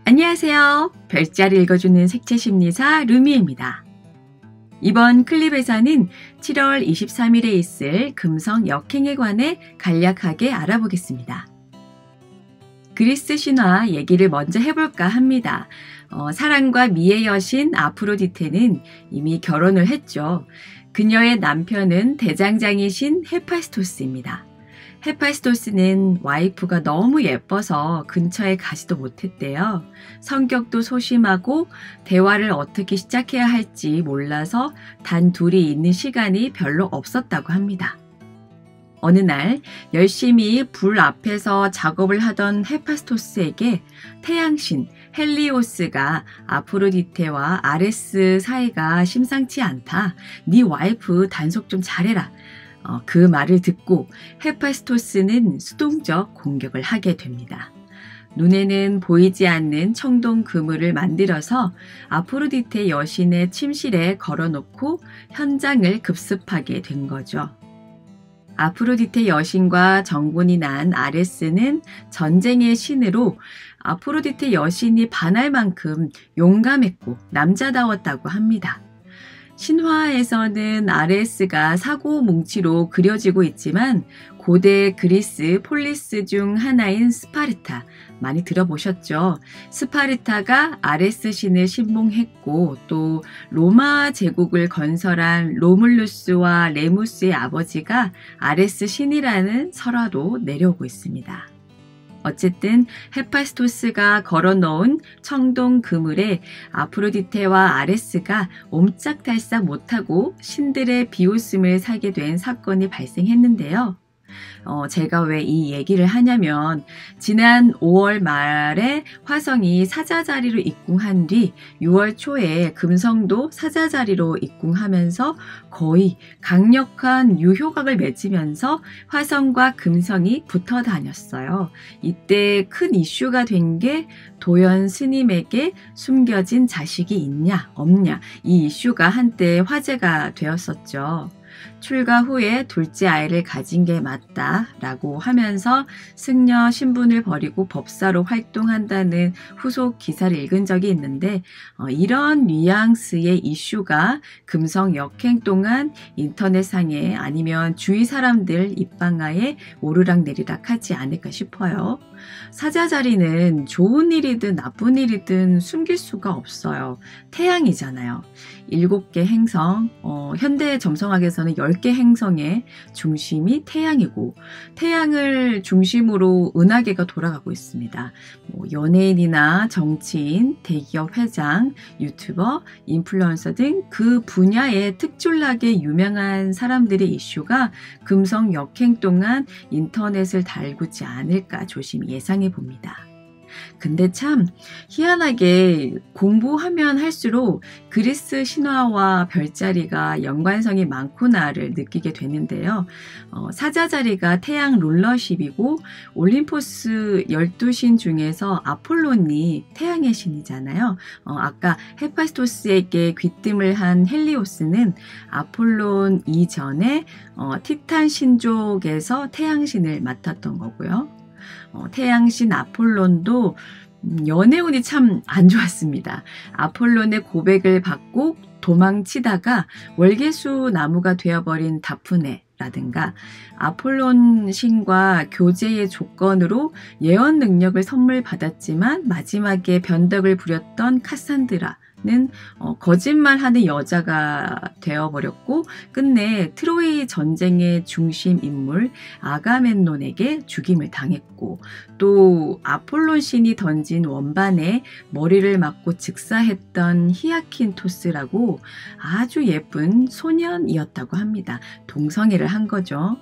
안녕하세요. 별자리 읽어주는 색채심리사 루미입니다. 이번 클립에서는 7월 23일에 있을 금성 역행에 관해 간략하게 알아보겠습니다. 그리스 신화 얘기를 먼저 해볼까 합니다. 사랑과 미의 여신 아프로디테는 이미 결혼을 했죠. 그녀의 남편은 대장장이신 헤파이스토스입니다. 헤파이스토스는 와이프가 너무 예뻐서 근처에 가지도 못했대요. 성격도 소심하고 대화를 어떻게 시작해야 할지 몰라서 단 둘이 있는 시간이 별로 없었다고 합니다. 어느 날 열심히 불 앞에서 작업을 하던 헤파이스토스에게 태양신 헬리오스가 아프로디테와 아레스 사이가 심상치 않다. 네 와이프 단속 좀 잘해라. 그 말을 듣고 헤파이스토스는 수동적 공격을 하게 됩니다. 눈에는 보이지 않는 청동 그물을 만들어서 아프로디테 여신의 침실에 걸어놓고 현장을 급습하게 된 거죠. 아프로디테 여신과 정분이 난 아레스는 전쟁의 신으로 아프로디테 여신이 반할 만큼 용감했고 남자다웠다고 합니다. 신화에서는 아레스가 사고 뭉치로 그려지고 있지만 고대 그리스 폴리스 중 하나인 스파르타, 많이 들어보셨죠? 스파르타가 아레스 신을 신봉했고 또 로마 제국을 건설한 로물루스와 레무스의 아버지가 아레스 신이라는 설화도 내려오고 있습니다. 어쨌든 헤파이스토스가 걸어놓은 청동 그물에 아프로디테와 아레스가 옴짝달싹 못하고 신들의 비웃음을 사게 된 사건이 발생했는데요. 제가 왜 이 얘기를 하냐면 지난 5월 말에 화성이 사자자리로 입궁한 뒤 6월 초에 금성도 사자자리로 입궁하면서 거의 강력한 유효각을 맺으면서 화성과 금성이 붙어 다녔어요. 이때 큰 이슈가 된 게 도연 스님에게 숨겨진 자식이 있냐 없냐, 이 이슈가 한때 화제가 되었었죠. 출가 후에 둘째 아이를 가진 게 맞다라고 하면서 승려 신분을 버리고 법사로 활동한다는 후속 기사를 읽은 적이 있는데 이런 뉘앙스의 이슈가 금성 역행 동안 인터넷상에 아니면 주위 사람들 입방아에 오르락내리락 하지 않을까 싶어요. 사자자리는 좋은 일이든 나쁜 일이든 숨길 수가 없어요. 태양이잖아요. 7개 행성, 현대 점성학에서는 10개 행성의 중심이 태양이고 태양을 중심으로 은하계가 돌아가고 있습니다. 연예인이나 정치인, 대기업 회장, 유튜버, 인플루언서 등 그 분야에 특출나게 유명한 사람들의 이슈가 금성 역행 동안 인터넷을 달구지 않을까 조심히 예상해 봅니다. 근데 참 희한하게 공부하면 할수록 그리스 신화와 별자리가 연관성이 많구나를 느끼게 되는데요. 사자자리가 태양 룰러십이고 올림포스 12신 중에서 아폴론이 태양의 신이잖아요. 아까 헤파이스토스에게 귀뜸을 한 헬리오스는 아폴론 이전에 티탄 신족에서 태양신을 맡았던 거고요. 태양신 아폴론도 연애운이 참 안 좋았습니다. 아폴론의 고백을 받고 도망치다가 월계수 나무가 되어버린 다프네라든가 아폴론 신과 교제의 조건으로 예언 능력을 선물 받았지만 마지막에 변덕을 부렸던 카산드라 는 거짓말하는 여자가 되어버렸고 끝내 트로이 전쟁의 중심 인물 아가멤논에게 죽임을 당했고 또 아폴론 신이 던진 원반에 머리를 맞고 즉사했던 히아킨토스라고 아주 예쁜 소년이었다고 합니다. 동성애를 한 거죠.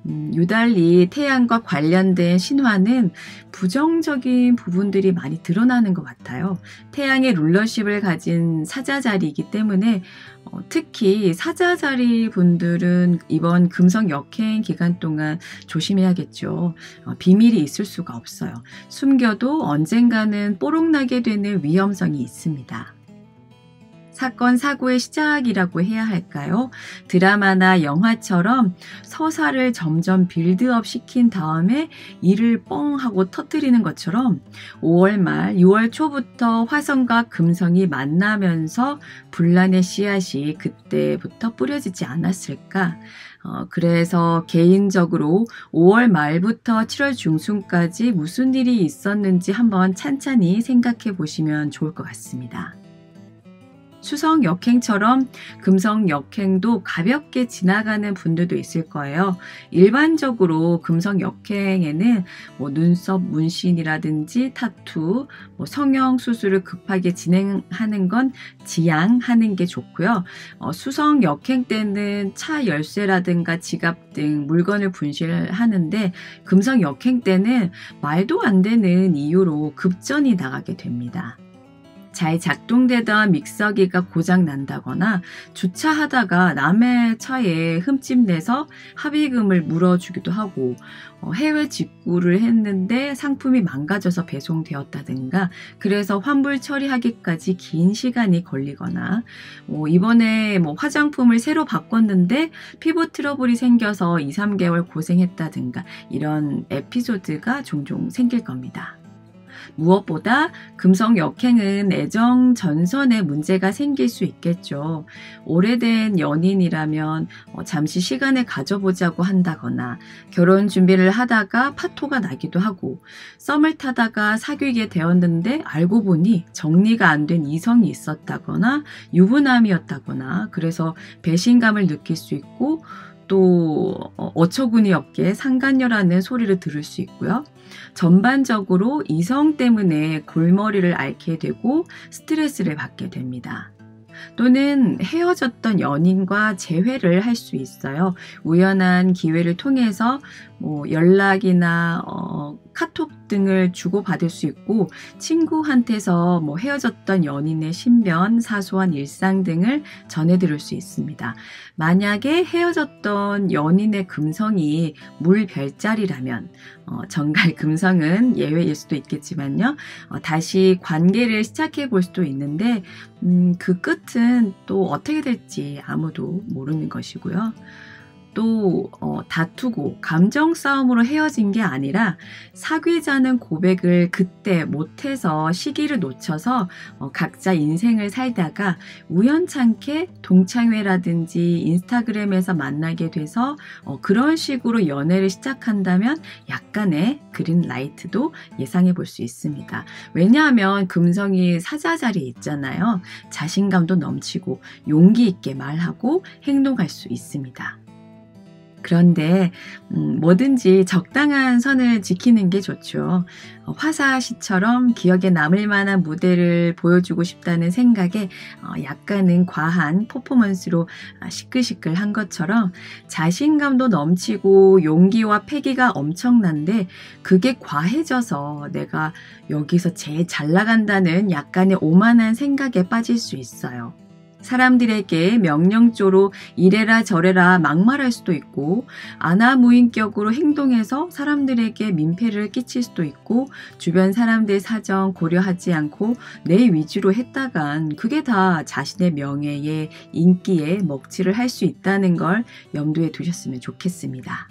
유달리 태양과 관련된 신화는 부정적인 부분들이 많이 드러나는 것 같아요. 태양의 룰러십을 가진 사자자리이기 때문에 특히 사자자리 분들은 이번 금성 역행 기간 동안 조심해야겠죠. 비밀이 있을 수가 없어요. 숨겨도 언젠가는 뽀록나게 되는 위험성이 있습니다. 사건 사고의 시작이라고 해야 할까요? 드라마나 영화처럼 서사를 점점 빌드업 시킨 다음에 일을 뻥 하고 터뜨리는 것처럼 5월 말 6월 초부터 화성과 금성이 만나면서 분란의 씨앗이 그때부터 뿌려지지 않았을까? 그래서 개인적으로 5월 말부터 7월 중순까지 무슨 일이 있었는지 한번 찬찬히 생각해 보시면 좋을 것 같습니다. 수성 역행처럼 금성 역행도 가볍게 지나가는 분들도 있을 거예요. 일반적으로 금성 역행에는 눈썹 문신이라든지 타투, 성형 수술을 급하게 진행하는 건 지양하는 게 좋고요. 수성 역행 때는 차 열쇠라든가 지갑 등 물건을 분실하는데 금성 역행 때는 말도 안 되는 이유로 급전이 나가게 됩니다. 잘 작동되던 믹서기가 고장 난다거나 주차하다가 남의 차에 흠집 내서 합의금을 물어주기도 하고 해외 직구를 했는데 상품이 망가져서 배송되었다든가 그래서 환불 처리하기까지 긴 시간이 걸리거나 이번에 화장품을 새로 바꿨는데 피부 트러블이 생겨서 2, 3개월 고생했다든가 이런 에피소드가 종종 생길 겁니다. 무엇보다 금성 역행은 애정 전선에 문제가 생길 수 있겠죠. 오래된 연인이라면 잠시 시간을 가져보자고 한다거나 결혼 준비를 하다가 파토가 나기도 하고 썸을 타다가 사귀게 되었는데 알고 보니 정리가 안 된 이성이 있었다거나 유부남이었다거나 그래서 배신감을 느낄 수 있고 또 어처구니 없게 상간녀라는 소리를 들을 수 있고요. 전반적으로 이성 때문에 골머리를 앓게 되고 스트레스를 받게 됩니다. 또는 헤어졌던 연인과 재회를 할 수 있어요. 우연한 기회를 통해서 연락이나 카톡 등을 주고받을 수 있고 친구한테서 헤어졌던 연인의 신변, 사소한 일상 등을 전해들을 수 있습니다. 만약에 헤어졌던 연인의 금성이 물별자리라면 정갈 금성은 예외일 수도 있겠지만요. 다시 관계를 시작해 볼 수도 있는데 그 끝은 또 어떻게 될지 아무도 모르는 것이고요. 또 다투고 감정 싸움으로 헤어진 게 아니라 사귀자는 고백을 그때 못해서 시기를 놓쳐서 각자 인생을 살다가 우연찮게 동창회라든지 인스타그램에서 만나게 돼서 그런 식으로 연애를 시작한다면 약간의 그린라이트도 예상해 볼 수 있습니다. 왜냐하면 금성이 사자자리에 있잖아요. 자신감도 넘치고 용기 있게 말하고 행동할 수 있습니다. 그런데 뭐든지 적당한 선을 지키는 게 좋죠. 화사시처럼 기억에 남을 만한 무대를 보여주고 싶다는 생각에 약간은 과한 퍼포먼스로 시끌시끌한 것처럼 자신감도 넘치고 용기와 패기가 엄청난데 그게 과해져서 내가 여기서 제일 잘 나간다는 약간의 오만한 생각에 빠질 수 있어요. 사람들에게 명령조로 이래라 저래라 막말할 수도 있고 아나무인격으로 행동해서 사람들에게 민폐를 끼칠 수도 있고 주변 사람들 사정 고려하지 않고 내 위주로 했다간 그게 다 자신의 명예에 인기에 먹칠을 할 수 있다는 걸 염두에 두셨으면 좋겠습니다.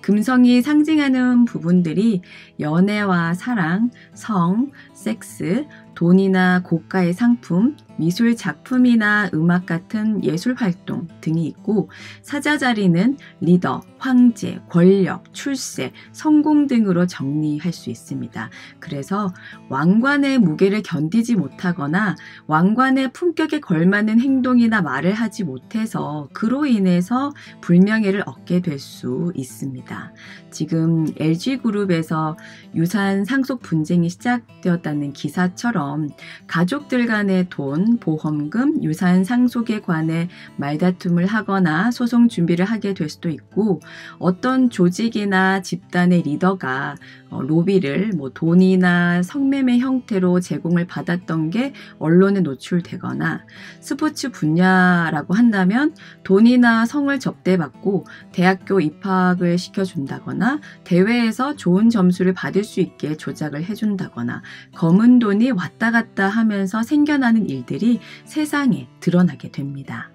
금성이 상징하는 부분들이 연애와 사랑, 성, 섹스, 돈이나 고가의 상품, 미술 작품이나 음악 같은 예술 활동 등이 있고 사자자리는 리더, 황제, 권력, 출세, 성공 등으로 정리할 수 있습니다. 그래서 왕관의 무게를 견디지 못하거나 왕관의 품격에 걸맞는 행동이나 말을 하지 못해서 그로 인해서 불명예를 얻게 될 수 있습니다. 지금 LG그룹에서 유산 상속 분쟁이 시작되었다는 기사처럼 가족들 간의 돈, 보험금, 유산 상속에 관해 말다툼을 하거나 소송 준비를 하게 될 수도 있고 어떤 조직이나 집단의 리더가 로비를 돈이나 성매매 형태로 제공을 받았던 게 언론에 노출되거나, 스포츠 분야라고 한다면 돈이나 성을 접대받고 대학교 입학을 시켜준다거나, 대회에서 좋은 점수를 받을 수 있게 조작을 해준다거나, 검은 돈이 왔다 갔다 하면서 생겨나는 일들이 세상에 드러나게 됩니다.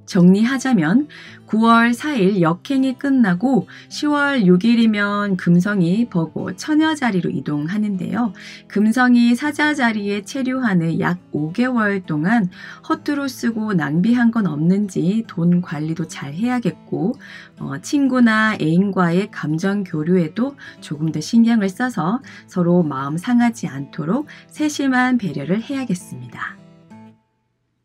정리하자면 9월 4일 역행이 끝나고 10월 6일이면 금성이 버고 처녀 자리로 이동하는데요. 금성이 사자 자리에 체류하는 약 5개월 동안 허투루 쓰고 낭비한 건 없는지 돈 관리도 잘 해야겠고, 친구나 애인과의 감정 교류에도 조금 더 신경을 써서 서로 마음 상하지 않도록 세심한 배려를 해야겠습니다.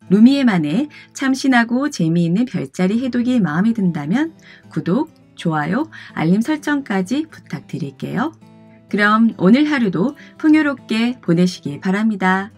루미에만의 참신하고 재미있는 별자리 해독이 마음에 든다면 구독, 좋아요, 알림 설정까지 부탁드릴게요. 그럼 오늘 하루도 풍요롭게 보내시기 바랍니다.